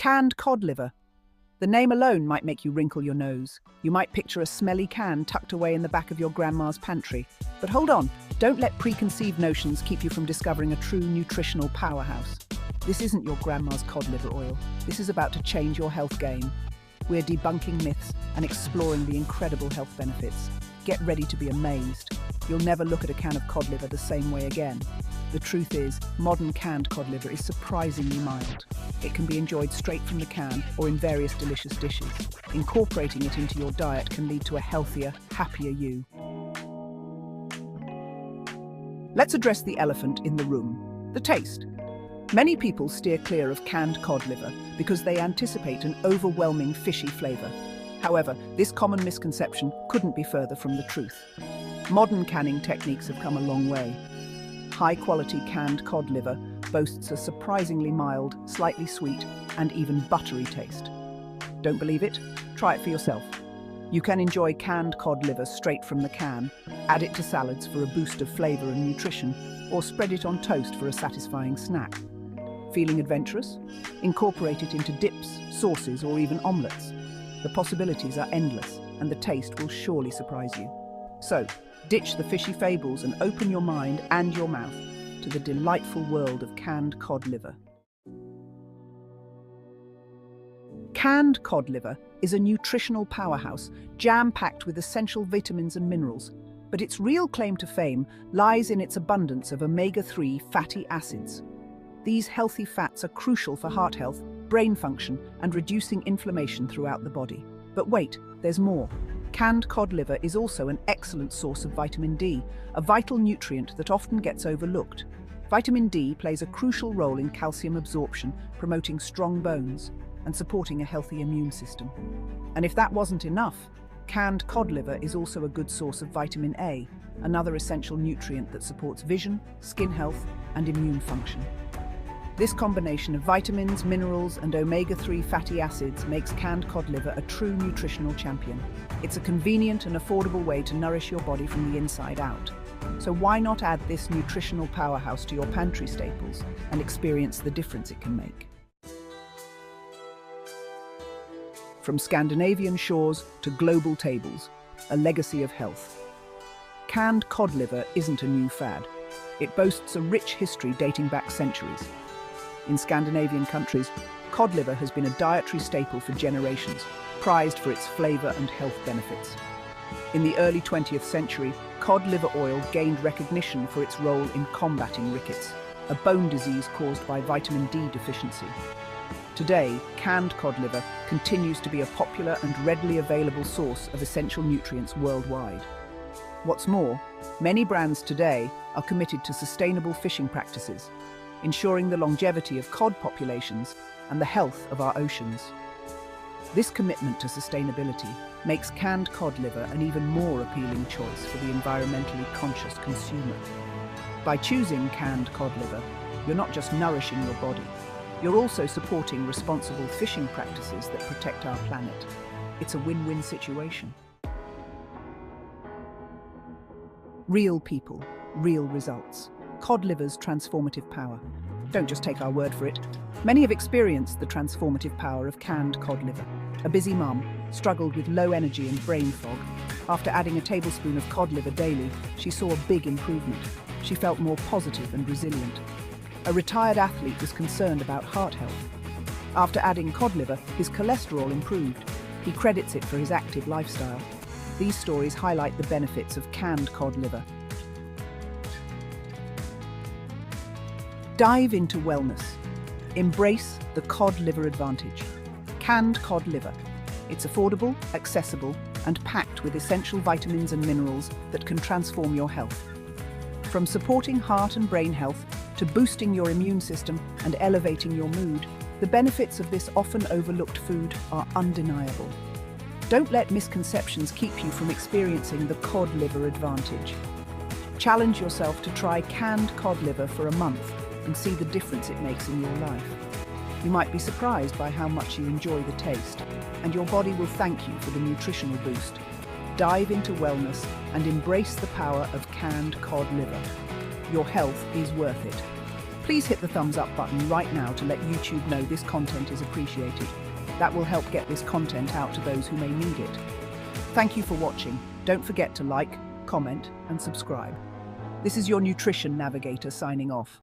Canned cod liver. The name alone might make you wrinkle your nose. You might picture a smelly can tucked away in the back of your grandma's pantry. But hold on, don't let preconceived notions keep you from discovering a true nutritional powerhouse. This isn't your grandma's cod liver oil. This is about to change your health game. We're debunking myths and exploring the incredible health benefits. Get ready to be amazed. You'll never look at a can of cod liver the same way again. The truth is, modern canned cod liver is surprisingly mild. It can be enjoyed straight from the can or in various delicious dishes. Incorporating it into your diet can lead to a healthier, happier you. Let's address the elephant in the room: the taste. Many people steer clear of canned cod liver because they anticipate an overwhelming fishy flavor. However, this common misconception couldn't be further from the truth. Modern canning techniques have come a long way. High-quality canned cod liver boasts a surprisingly mild, slightly sweet, and even buttery taste. Don't believe it? Try it for yourself. You can enjoy canned cod liver straight from the can, add it to salads for a boost of flavor and nutrition, or spread it on toast for a satisfying snack. Feeling adventurous? Incorporate it into dips, sauces, or even omelets. The possibilities are endless, and the taste will surely surprise you. So, ditch the fishy fables and open your mind and your mouth to the delightful world of canned cod liver. Canned cod liver is a nutritional powerhouse, jam-packed with essential vitamins and minerals. But its real claim to fame lies in its abundance of omega-3 fatty acids. These healthy fats are crucial for heart health, brain function, and reducing inflammation throughout the body. But wait, there's more. Canned cod liver is also an excellent source of vitamin D, a vital nutrient that often gets overlooked. Vitamin D plays a crucial role in calcium absorption, promoting strong bones and supporting a healthy immune system. And if that wasn't enough, canned cod liver is also a good source of vitamin A, another essential nutrient that supports vision, skin health, and immune function. This combination of vitamins, minerals, and omega-3 fatty acids makes canned cod liver a true nutritional champion. It's a convenient and affordable way to nourish your body from the inside out. So why not add this nutritional powerhouse to your pantry staples and experience the difference it can make? From Scandinavian shores to global tables, a legacy of health. Canned cod liver isn't a new fad. It boasts a rich history dating back centuries. In Scandinavian countries, cod liver has been a dietary staple for generations, prized for its flavor and health benefits. In the early 20th century, cod liver oil gained recognition for its role in combating rickets, a bone disease caused by vitamin D deficiency. Today, canned cod liver continues to be a popular and readily available source of essential nutrients worldwide. What's more, many brands today are committed to sustainable fishing practices, ensuring the longevity of cod populations and the health of our oceans. This commitment to sustainability makes canned cod liver an even more appealing choice for the environmentally conscious consumer. By choosing canned cod liver, you're not just nourishing your body, you're also supporting responsible fishing practices that protect our planet. It's a win-win situation. Real people, real results. Cod liver's transformative power. Don't just take our word for it. Many have experienced the transformative power of canned cod liver. A busy mum struggled with low energy and brain fog. After adding a tablespoon of cod liver daily, she saw a big improvement. She felt more positive and resilient. A retired athlete was concerned about heart health. After adding cod liver, his cholesterol improved. He credits it for his active lifestyle. These stories highlight the benefits of canned cod liver. Dive into wellness. Embrace the cod liver advantage. Canned cod liver. It's affordable, accessible, and packed with essential vitamins and minerals that can transform your health. From supporting heart and brain health to boosting your immune system and elevating your mood, the benefits of this often overlooked food are undeniable. Don't let misconceptions keep you from experiencing the cod liver advantage. Challenge yourself to try canned cod liver for a month and see the difference it makes in your life. You might be surprised by how much you enjoy the taste, and your body will thank you for the nutritional boost. Dive into wellness and embrace the power of canned cod liver. Your health is worth it. Please hit the thumbs up button right now to let YouTube know this content is appreciated. That will help get this content out to those who may need it. Thank you for watching. Don't forget to like, comment, and subscribe. This is your nutrition navigator signing off.